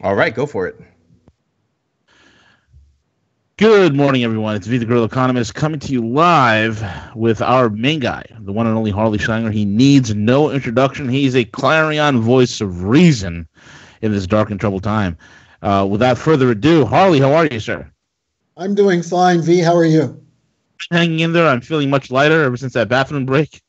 All right, go for it. Good morning, everyone. It's V, the Guerrilla Economist, coming to you live with our main guy, the one and only Harley Schreiner. He needs no introduction. He's a clarion voice of reason in this dark and troubled time. Without further ado, Harley, how are you, sir? I'm doing fine, V. How are you? Hanging in there. I'm feeling much lighter ever since that bathroom break.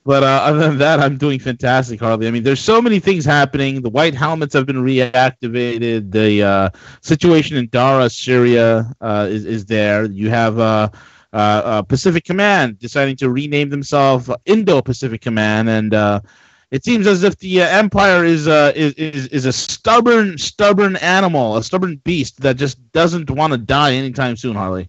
But other than that, I'm doing fantastic, Harley. I mean, there's so many things happening. The white helmets have been reactivated. The situation in Dara, Syria, is there. You have Pacific Command deciding to rename themselves Indo-Pacific Command, and it seems as if the Empire is a stubborn animal, a stubborn beast that just doesn't want to die anytime soon, Harley.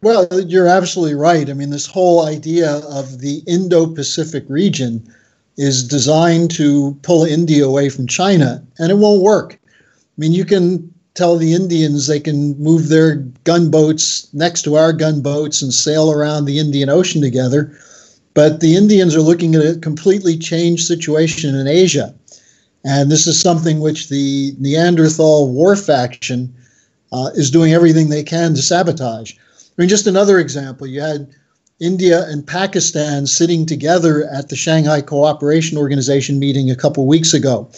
Well, you're absolutely right. I mean, this whole idea of the Indo-Pacific region is designed to pull India away from China, and it won't work. I mean, you can tell the Indians they can move their gunboats next to our gunboats and sail around the Indian Ocean together, but the Indians are looking at a completely changed situation in Asia. And this is something which the Neanderthal war faction is doing everything they can to sabotage. I mean, just another example, you had India and Pakistan sitting together at the Shanghai Cooperation Organization meeting a couple weeks ago.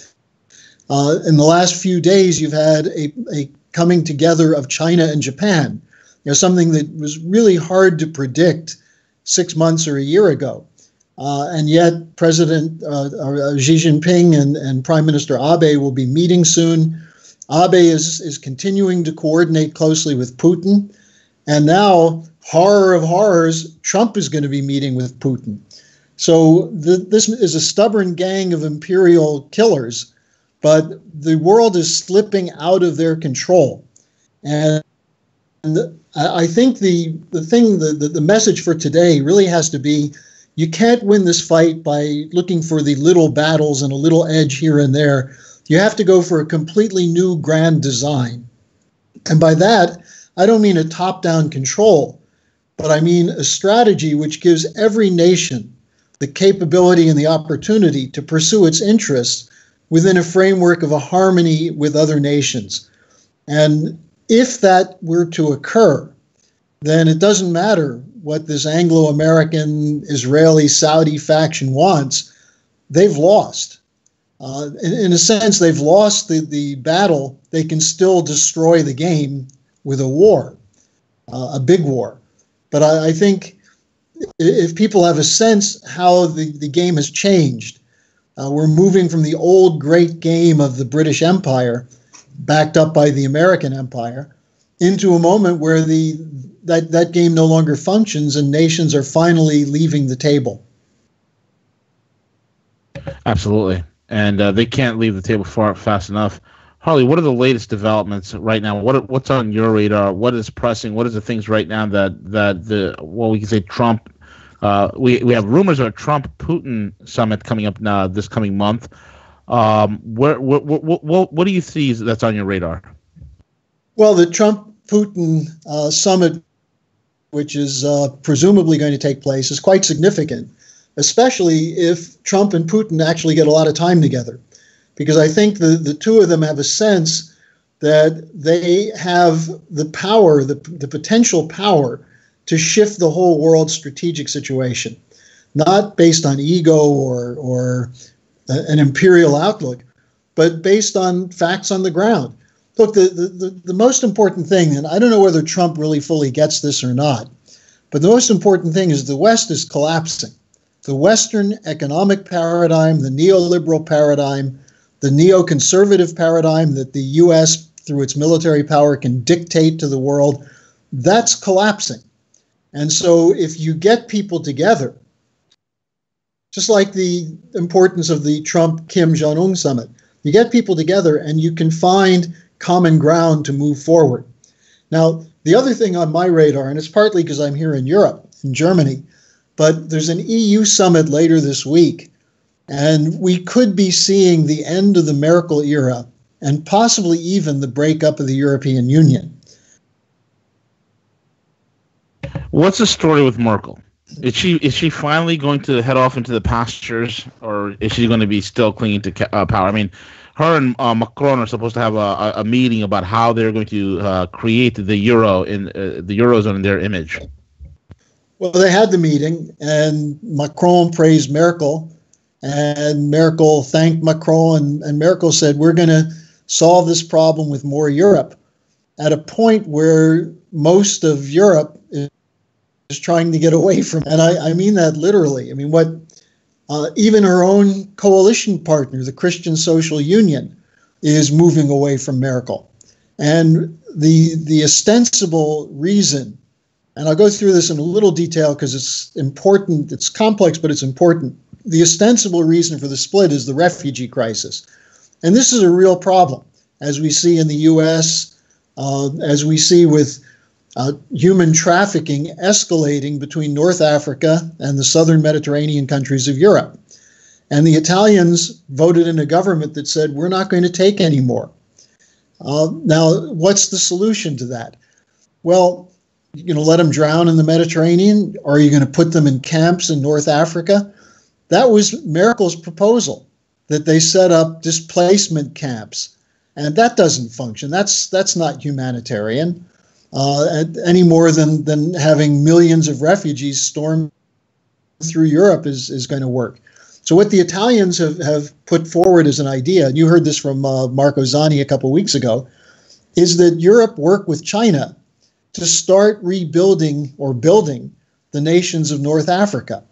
In the last few days, you've had a coming together of China and Japan, something that was really hard to predict 6 months or a year ago. And yet President Xi Jinping and Prime Minister Abe will be meeting soon. Abe is continuing to coordinate closely with Putin. And now, horror of horrors, Trump is going to be meeting with Putin. So this is a stubborn gang of imperial killers, but the world is slipping out of their control. And I think the message for today really has to be, you can't win this fight by looking for the little battles and a little edge here and there. You have to go for a completely new grand design. And by that, I don't mean a top-down control, but I mean a strategy which gives every nation the capability and the opportunity to pursue its interests within a framework of a harmony with other nations. And if that were to occur, then it doesn't matter what this Anglo-American, Israeli, Saudi faction wants. They've lost. In a sense, they've lost the battle. They can still destroy the game with a war, a big war. But I think if people have a sense how the game has changed, we're moving from the old great game of the British Empire, backed up by the American Empire, into a moment where that game no longer functions and nations are finally leaving the table. Absolutely. And they can't leave the table fast enough. Harley, what are the latest developments right now? What's on your radar? What is pressing? What are the things right now that we can say Trump? We have rumors of a Trump-Putin summit coming up now this coming month. What do you see that's on your radar? Well, the Trump-Putin summit, which is presumably going to take place, is quite significant, especially if Trump and Putin actually get a lot of time together. Because I think the two of them have a sense that they have the power, the potential power to shift the whole world's strategic situation, not based on ego or an imperial outlook, but based on facts on the ground. Look, the most important thing, and I don't know whether Trump really fully gets this or not, but the most important thing is the West is collapsing. The Western economic paradigm, the neoliberal paradigm, the neoconservative paradigm that the U.S., through its military power, can dictate to the world, that's collapsing. And so if you get people together, just like the importance of the Trump-Kim Jong-un summit, you get people together and you can find common ground to move forward. Now, the other thing on my radar, and it's partly because I'm here in Europe, in Germany, but there's an EU summit later this week. And we could be seeing the end of the Merkel era and possibly even the breakup of the European Union. What's the story with Merkel? Is she finally going to head off into the pastures, or is she going to be still clinging to power? I mean, her and Macron are supposed to have a meeting about how they're going to create the euro in the eurozone in their image. Well, they had the meeting, and Macron praised Merkel, and Merkel thanked Macron, and Merkel said, we're going to solve this problem with more Europe, at a point where most of Europe is trying to get away from. And I mean that literally. I mean, what even her own coalition partner, the Christian Social Union, is moving away from Merkel. And the ostensible reason, and I'll go through this in a little detail because it's important, it's complex, but it's important. The ostensible reason for the split is the refugee crisis. And this is a real problem, as we see in the U.S., as we see with human trafficking escalating between North Africa and the southern Mediterranean countries of Europe. And the Italians voted in a government that said, we're not going to take any more. Now, what's the solution to that? Well, you're going to let them drown in the Mediterranean? Or are you going to put them in camps in North Africa? That was Merkel's proposal, that they set up displacement camps. And that doesn't function. That's not humanitarian. Any more than having millions of refugees storm through Europe is going to work. So what the Italians have put forward as an idea, and you heard this from Marco Zanni a couple of weeks ago, is that Europe work with China to start rebuilding or building the nations of North Africa,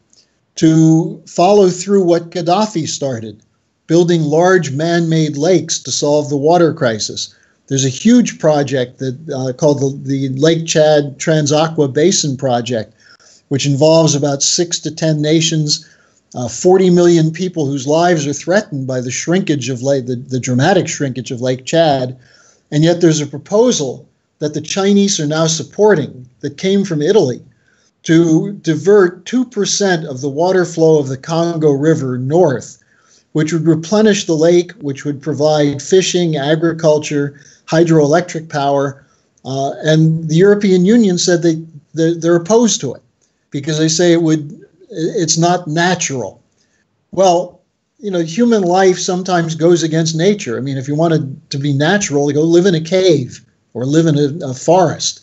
to follow through what Gaddafi started, building large man-made lakes to solve the water crisis. There's a huge project that called the Lake Chad Transaqua Basin Project, which involves about 6 to 10 nations, 40 million people whose lives are threatened by the shrinkage of the dramatic shrinkage of Lake Chad. And yet there's a proposal that the Chinese are now supporting that came from Italy to divert 2% of the water flow of the Congo River north, which would replenish the lake, which would provide fishing, agriculture, hydroelectric power. And the European Union said they're opposed to it because they say it's not natural. Well, human life sometimes goes against nature. I mean, if you wanted to be natural, you go live in a cave or live in a forest.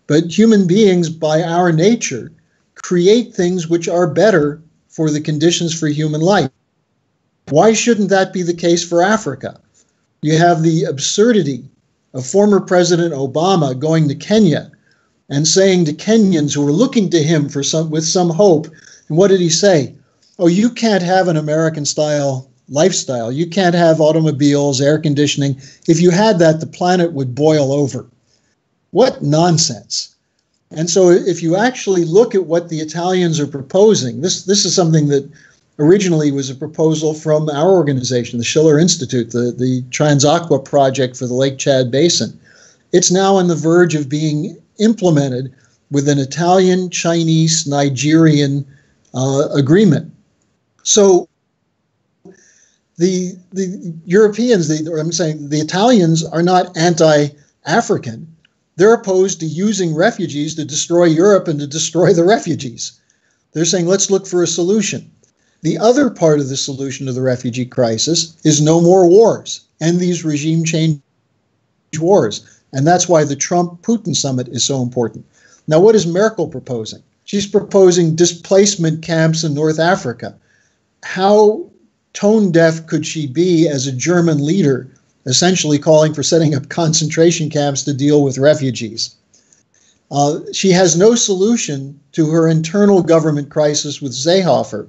But human beings, by our nature, create things which are better for the conditions for human life. Why shouldn't that be the case for Africa? You have the absurdity of former President Obama going to Kenya and saying to Kenyans who were looking to him with some hope, and what did he say? Oh, you can't have an American-style lifestyle. You can't have automobiles, air conditioning. If you had that, the planet would boil over. What nonsense. And so if you actually look at what the Italians are proposing, this is something that originally was a proposal from our organization, the Schiller Institute, the Transaqua project for the Lake Chad Basin. It's now on the verge of being implemented with an Italian, Chinese, Nigerian agreement. So the Europeans, the Italians are not anti-African. They're opposed to using refugees to destroy Europe and to destroy the refugees. They're saying, let's look for a solution. The other part of the solution to the refugee crisis is no more wars and these regime change wars. And that's why the Trump-Putin summit is so important. Now, what is Merkel proposing? She's proposing displacement camps in North Africa. How tone-deaf could she be as a German leader, essentially calling for setting up concentration camps to deal with refugees? She has no solution to her internal government crisis with Seehofer,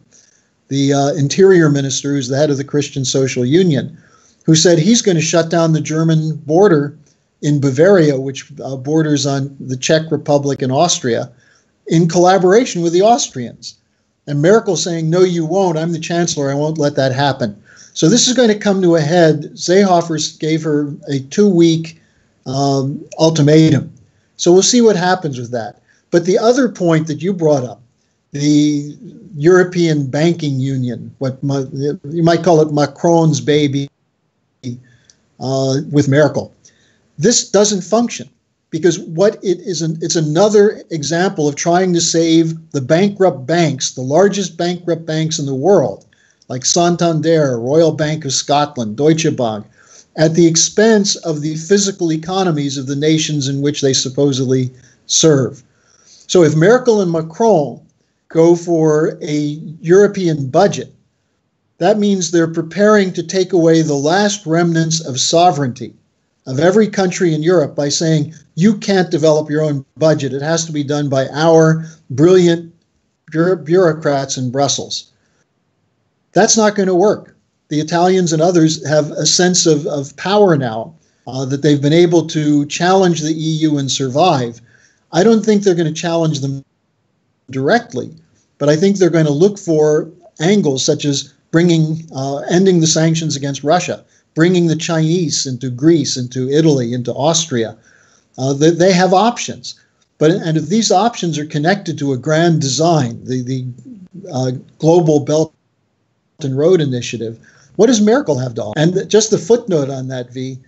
the interior minister who's the head of the Christian Social Union, who said he's going to shut down the German border in Bavaria, which borders on the Czech Republic and Austria, in collaboration with the Austrians. And Merkel saying, no, you won't. I'm the chancellor. I won't let that happen. So this is going to come to a head. Seehofer gave her a 2-week ultimatum. So we'll see what happens with that. But the other point that you brought up, the European Banking Union, you might call it Macron's baby with Merkel. This doesn't function. because what it is, it's another example of trying to save the bankrupt banks, the largest bankrupt banks in the world, like Santander, Royal Bank of Scotland, Deutsche Bank, at the expense of the physical economies of the nations in which they supposedly serve. So if Merkel and Macron go for a European budget, that means they're preparing to take away the last remnants of sovereignty of every country in Europe by saying, you can't develop your own budget. It has to be done by our brilliant bureaucrats in Brussels. That's not going to work. The Italians and others have a sense of power now that they've been able to challenge the EU and survive. I don't think they're going to challenge them directly, but I think they're going to look for angles such as ending the sanctions against Russia, bringing the Chinese into Greece, into Italy, into Austria. They have options. And if these options are connected to a grand design, the Global Belt and Road Initiative, what does Merkel have to offer? And just the footnote on that, V,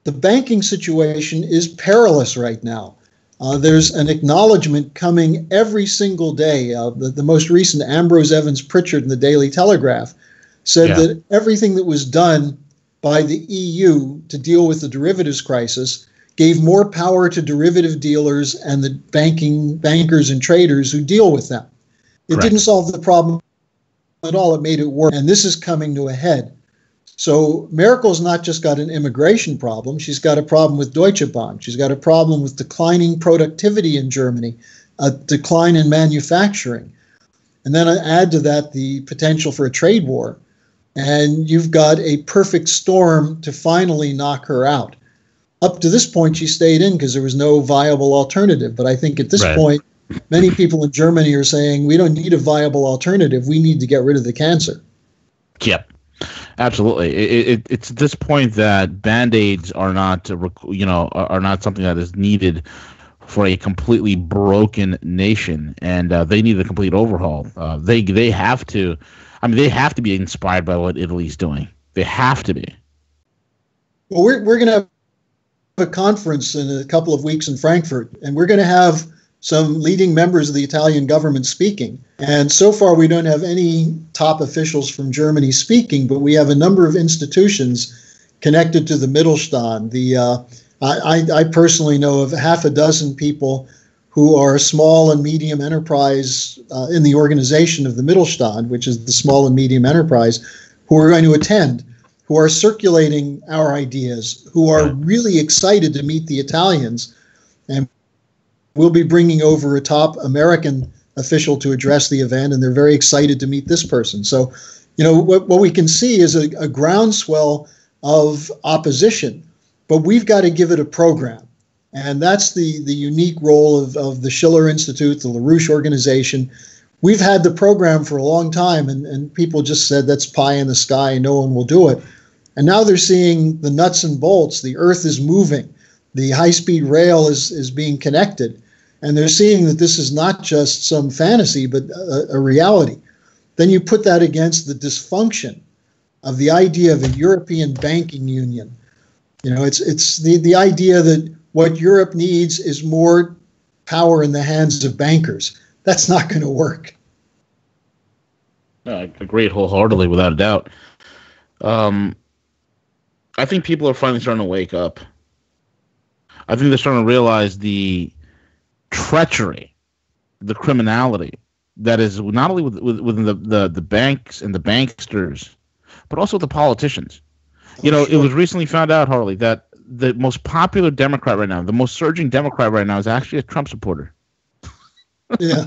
the banking situation is perilous right now. There's an acknowledgement coming every single day. The most recent, Ambrose Evans Pritchard in the Daily Telegraph said that everything that was done by the EU to deal with the derivatives crisis gave more power to derivative dealers and the bankers and traders who deal with them. It didn't solve the problem at all. It made it worse. And this is coming to a head. So Merkel's not just got an immigration problem. She's got a problem with Deutsche Bank. She's got a problem with declining productivity in Germany, a decline in manufacturing. And then add to that the potential for a trade war. And you've got a perfect storm to finally knock her out. Up to this point, she stayed in because there was no viable alternative. But I think at this point, many people in Germany are saying, we don't need a viable alternative. We need to get rid of the cancer. Yep. Absolutely. It's at this point that Band-Aids are not, are not something that is needed for a completely broken nation, and they need a complete overhaul. They have to. I mean, they have to be inspired by what Italy's doing. They have to be. Well, we're going to have a conference in a couple of weeks in Frankfurt, and we're going to have some leading members of the Italian government speaking. And so far, we don't have any top officials from Germany speaking, but we have a number of institutions connected to the Mittelstand. I personally know of half a dozen people who are small and medium enterprise in the organization of the Mittelstand, which is the small and medium enterprise, who are going to attend, who are circulating our ideas, who are really excited to meet the Italians. And we'll be bringing over a top American official to address the event, and they're very excited to meet this person. So, what we can see is a groundswell of opposition, but we've got to give it a program. And that's the unique role of the Schiller Institute, the LaRouche organization. We've had the program for a long time, and people just said that's pie in the sky and no one will do it. And now they're seeing the nuts and bolts. The earth is moving. The high-speed rail is being connected. And they're seeing that this is not just some fantasy, but a reality. Then you put that against the dysfunction of the idea of a European banking union. It's the idea that what Europe needs is more power in the hands of bankers. That's not going to work. I agree wholeheartedly, without a doubt. I think people are finally starting to wake up. I think they're starting to realize the treachery, the criminality that is not only within the banks and the banksters, but also the politicians. It was recently found out, Harley, that the most popular Democrat right now, the most surging Democrat right now, is actually a Trump supporter. Yeah.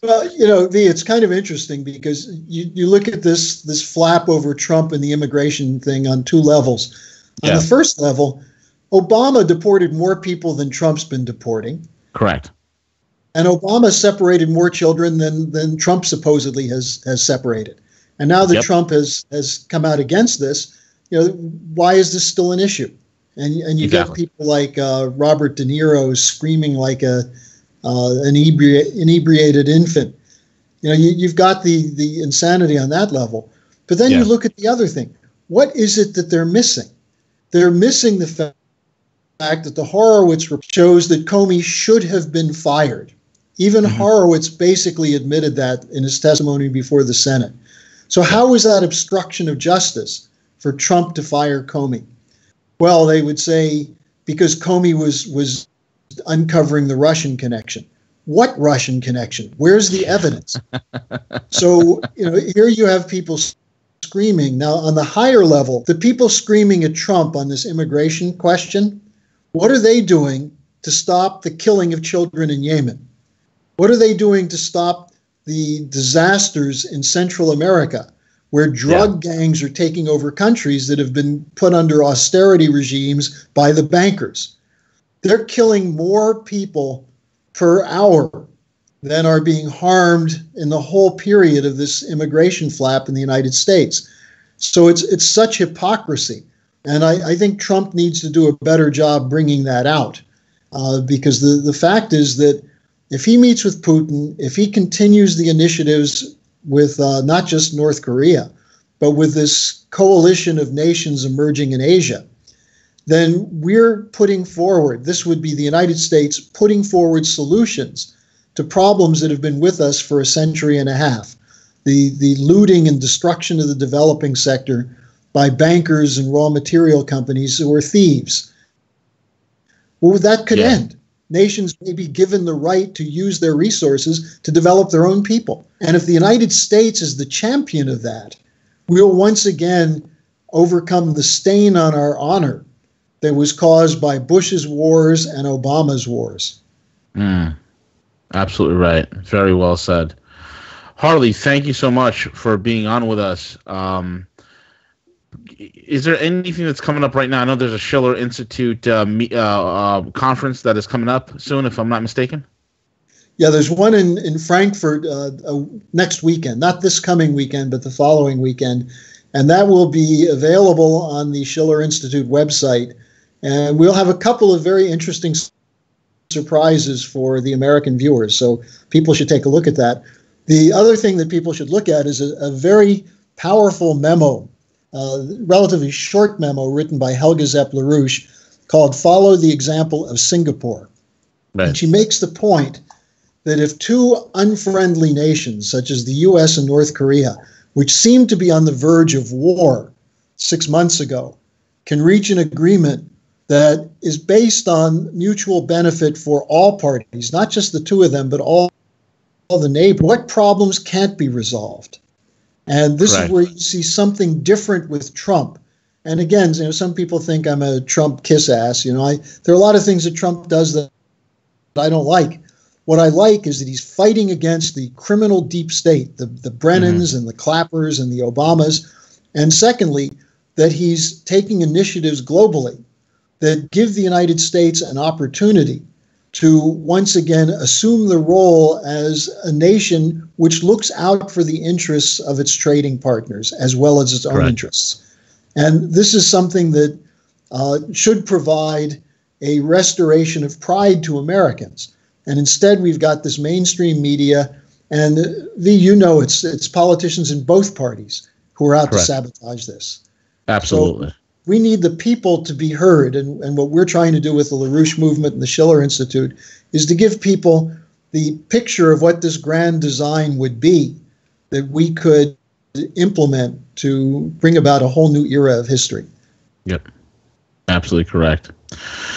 Well, V, it's kind of interesting because you look at this flap over Trump and the immigration thing on two levels. On the first level, Obama deported more people than Trump's been deporting. Correct. And Obama separated more children than Trump supposedly has separated. And now that Trump has come out against this, why is this still an issue? And you get people like Robert De Niro screaming like an inebriated infant. You've got the insanity on that level. But then you look at the other thing. What is it that they're missing? They're missing the that the Horowitz report shows that Comey should have been fired. Even Horowitz basically admitted that in his testimony before the Senate. So how is that obstruction of justice for Trump to fire Comey? Well, they would say because Comey was uncovering the Russian connection. What Russian connection? Where's the evidence? So, here you have people screaming. Now, on the higher level, the people screaming at Trump on this immigration question, what are they doing to stop the killing of children in Yemen? What are they doing to stop the disasters in Central America, where drug gangs are taking over countries that have been put under austerity regimes by the bankers? They're killing more people per hour than are being harmed in the whole period of this immigration flap in the United States. So it's such hypocrisy. And I think Trump needs to do a better job bringing that out. Because the fact is that if he meets with Putin, if he continues the initiatives with not just North Korea, but with this coalition of nations emerging in Asia, then we're putting forward, this would be the United States putting forward solutions to problems that have been with us for a century and a half. The looting and destruction of the developing sector by bankers and raw material companies who are thieves. Well, that could end. Nations may be given the right to use their resources to develop their own people. And if the United States is the champion of that, we'll once again overcome the stain on our honor that was caused by Bush's wars and Obama's wars. Absolutely right. Very well said. Harley, thank you so much for being on with us. Is there anything that's coming up right now? I know there's a Schiller Institute conference that is coming up soon, if I'm not mistaken. Yeah, there's one in Frankfurt next weekend, not this coming weekend, but the following weekend. And that will be available on the Schiller Institute website. And we'll have a couple of very interesting surprises for the American viewers. So people should take a look at that. The other thing that people should look at is a very powerful memo, relatively short memo written by Helga Zepp-LaRouche called Follow the Example of Singapore. Right. And she makes the point that if two unfriendly nations, such as the U.S. and North Korea, which seemed to be on the verge of war 6 months ago, can reach an agreement that is based on mutual benefit for all parties, not just the two of them, but all the neighbors, what problems can't be resolved? And this is where you see something different with Trump. And again, some people think I'm a Trump kiss ass. There are a lot of things that Trump does that I don't like. What I like is that he's fighting against the criminal deep state, the Brennans and the Clappers and the Obamas. And secondly, that he's taking initiatives globally that give the United States an opportunity to once again assume the role as a nation which looks out for the interests of its trading partners as well as its own interests. And this is something that should provide a restoration of pride to Americans. And instead, we've got this mainstream media, and it's politicians in both parties who are out to sabotage this. Absolutely. So we need the people to be heard. And what we're trying to do with the LaRouche movement and the Schiller Institute is to give people the picture of what this grand design would be that we could implement to bring about a whole new era of history. Yep. Absolutely correct.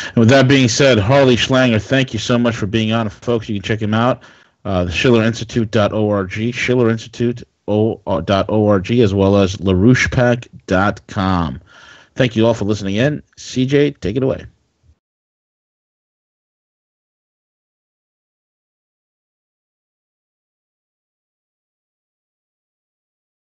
And with that being said, Harley Schlanger, thank you so much for being on. Folks, you can check him out, the schillerinstitute.org, schillerinstitute.org, as well as larouchepack.com. Thank you all for listening in. CJ, take it away.